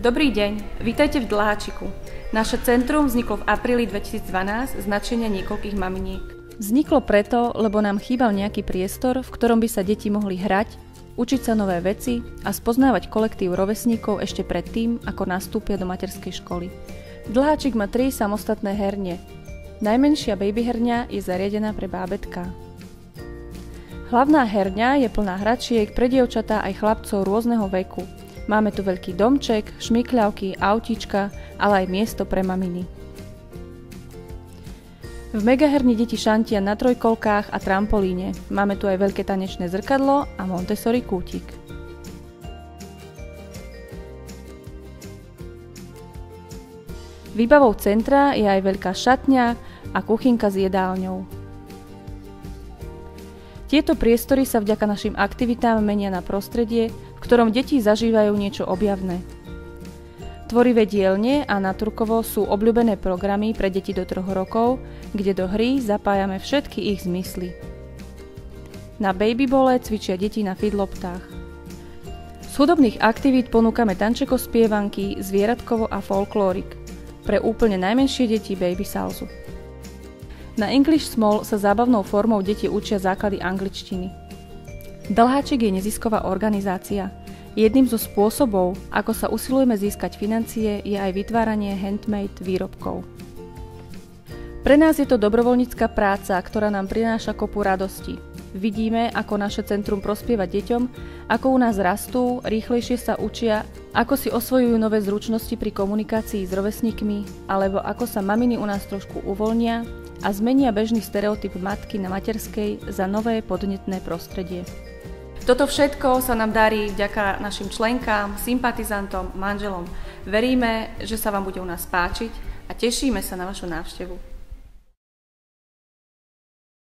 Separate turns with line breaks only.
Dobrý deň, vítajte v Dlháčiku. Naše centrum vzniklo v apríli 2012 z nadšenia niekoľkých maminiek. Vzniklo preto, lebo nám chýbal nejaký priestor, v ktorom by sa deti mohli hrať, učiť sa nové veci a spoznávať kolektív rovesníkov ešte predtým, ako nastúpia do materskej školy. Dlháčik má 3 samostatné herne. Najmenšia babyherňa je zariadená pre bábätká. Hlavná herňa je plná hračiek pre dievčatá aj chlapcov rôzneho veku. Máme tu veľký domček, šmykľavky, autíčka, ale aj miesto pre maminy. V megaherni deti šantia na trojkolkách a trampolíne. Máme tu aj veľké tanečné zrkadlo a Montessori kútik. Výbavou centra je aj veľká šatňa a kuchynka s jedálňou. Tieto priestory sa vďaka našim aktivitám menia na prostredie, v ktorom deti zažívajú niečo objavné. Tvorivé dielne a Naturkovo sú obľúbené programy pre deti do 3 rokov, kde do hry zapájame všetky ich zmysly. Na babybole cvičia deti na fidloptách. Z hudobných aktivít ponúkame tančeko-spievanky, zvieratkovo a folklórik. Pre úplne najmenšie deti baby salzu. Na English Small sa zábavnou formou deti učia základy angličtiny. Dlháčik je nezisková organizácia. Jedným zo spôsobov, ako sa usilujeme získať financie, je aj vytváranie handmade výrobkov. Pre nás je to dobrovoľnícka práca, ktorá nám prináša kopu radosti. Vidíme, ako naše centrum prospieva deťom, ako u nás rastú, rýchlejšie sa učia, ako si osvojujú nové zručnosti pri komunikácii s rovesníkmi, alebo ako sa maminy u nás trošku uvoľnia a zmenia bežný stereotyp matky na materskej za nové podnetné prostredie. Toto všetko sa nám darí vďaka našim členkám, sympatizantom, manželom. Veríme, že sa vám bude u nás páčiť a tešíme sa na vašu návštevu.